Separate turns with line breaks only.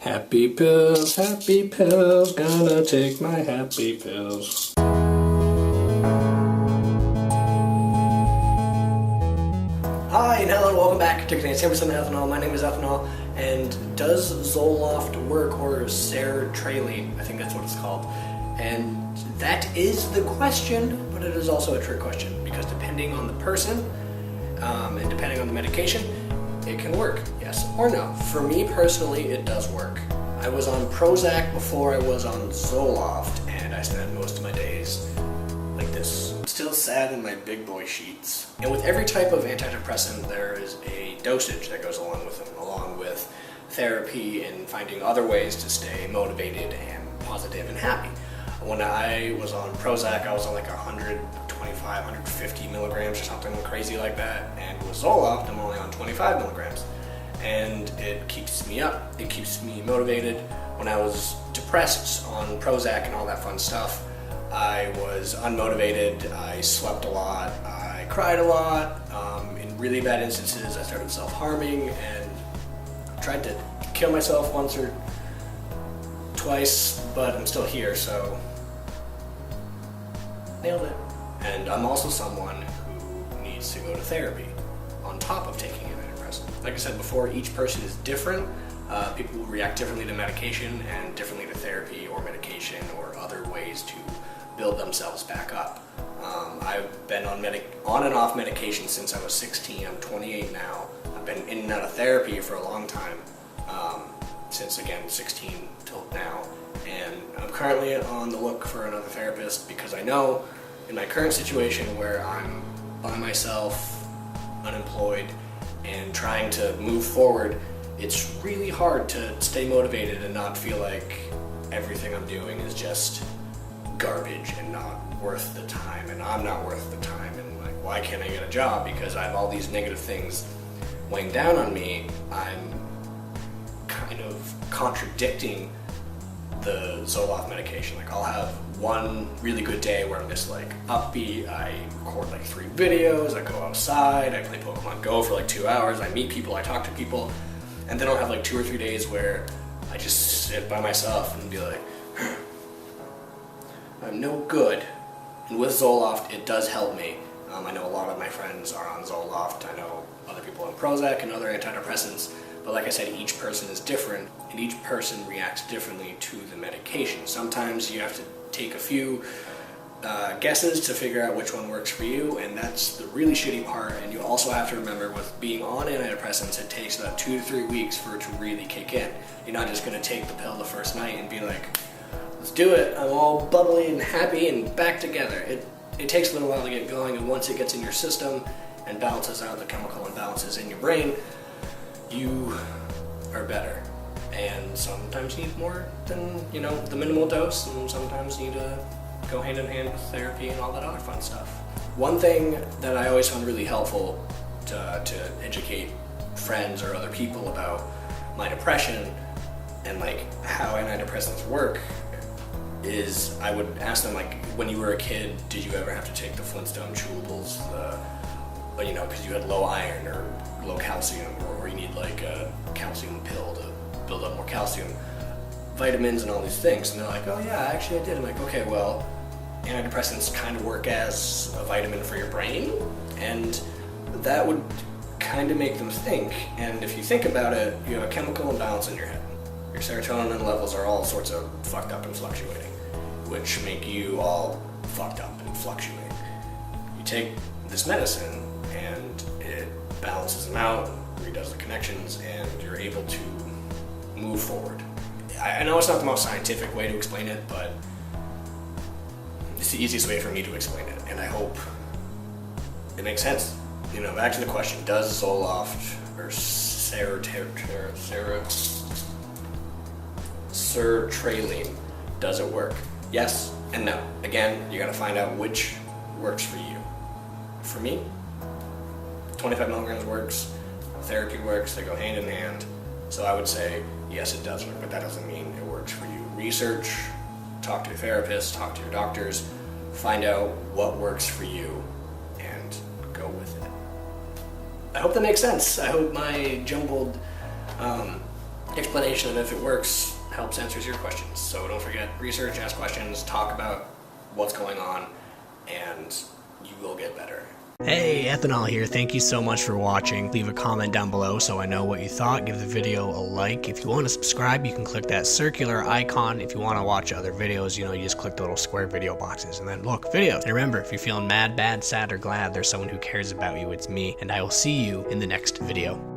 Happy pills, gonna take my happy pills. Hi and hello and welcome back to Canadian 10% Ethanol. My name is Ethanol, and does Zoloft work, or Sertraline? I think that's what it's called. And that is the question, but it is also a trick question, because depending on the person and depending on the medication, it can work, yes or no. For me personally, it does work. I was on Prozac before I was on Zoloft, and I spent most of my days like this. Still sad in my big boy sheets. And with every type of antidepressant, there is a dosage that goes along with them, along with therapy and finding other ways to stay motivated and positive and happy. When I was on Prozac, I was on like 125, 150 milligrams or something crazy like that. And with Zoloft, I'm only on 25 milligrams. And it keeps me up, it keeps me motivated. When I was depressed on Prozac and all that fun stuff, I was unmotivated, I slept a lot, I cried a lot. In really bad instances, I started self-harming and tried to kill myself once or twice, but I'm still here, so nailed it. And I'm also someone who needs to go to therapy on top of taking antidepressant. Like I said before, each person is different. People will react differently to medication and differently to therapy or medication or other ways to build themselves back up. I've been on and off medication since I was 16. I'm 28 now. I've been in and out of therapy for a long time, since again 16 till now. And I'm currently on the look for another therapist because I know in my current situation where I'm by myself, unemployed, and trying to move forward, it's really hard to stay motivated and not feel like everything I'm doing is just garbage and not worth the time, and I'm not worth the time, and like, why can't I get a job because I have all these negative things weighing down on me. I'm kind of contradicting the Zoloft medication. Like, I'll have one really good day where I'm just like upbeat, I record like 3 videos, I go outside, I play Pokemon Go for like 2 hours, I meet people, I talk to people, and then I'll have like 2 or 3 days where I just sit by myself and be like, I'm no good. And with Zoloft, it does help me. I know a lot of my friends are on Zoloft, I know other people on Prozac and other antidepressants, but like I said, each person is different, and each person reacts differently to the medication. Sometimes you have to take a few guesses to figure out which one works for you, and that's the really shitty part. And you also have to remember, with being on antidepressants, it takes about 2 to 3 weeks for it to really kick in. You're not just going to take the pill the first night and be like, let's do it, I'm all bubbly and happy and back together. It takes a little while to get going, and once it gets in your system and balances out the chemical imbalances in your brain, you are better. And sometimes you need more than, the minimal dose, and sometimes you need to go hand in hand with therapy and all that other fun stuff. One thing that I always found really helpful to educate friends or other people about my depression and like how antidepressants work is I would ask them, like, when you were a kid, did you ever have to take the Flintstone chewables, because you had low iron or low calcium, or you need like a calcium pill to build up more calcium, vitamins and all these things? And they're like, oh yeah, actually I did. I'm like, okay, well, antidepressants kind of work as a vitamin for your brain, and that would kind of make them think. And if you think about it, you have a chemical imbalance in your head. Your serotonin levels are all sorts of fucked up and fluctuating, which make you all fucked up and fluctuate. You take this medicine and it balances them out, redoes the connections, and you're able to move forward. I know it's not the most scientific way to explain it, but it's the easiest way for me to explain it, and I hope it makes sense. Back to the question, does Zoloft or Sertraline, does it work? Yes and no. Again, you gotta find out which works for you. For me, 25 milligrams works, therapy works, they go hand in hand. So I would say, yes, it does work, but that doesn't mean it works for you. Research, talk to your therapist, talk to your doctors, find out what works for you, and go with it. I hope that makes sense. I hope my jumbled explanation of if it works helps answers your questions. So don't forget, research, ask questions, talk about what's going on, and you will get better. Hey, Ethanol here. Thank you so much for watching. Leave a comment down below so I know what you thought. Give the video a like. If you want to subscribe, you can click that circular icon. If you want to watch other videos, you just click the little square video boxes and then look, videos. And remember, if you're feeling mad, bad, sad, or glad, there's someone who cares about you. It's me, and I will see you in the next video.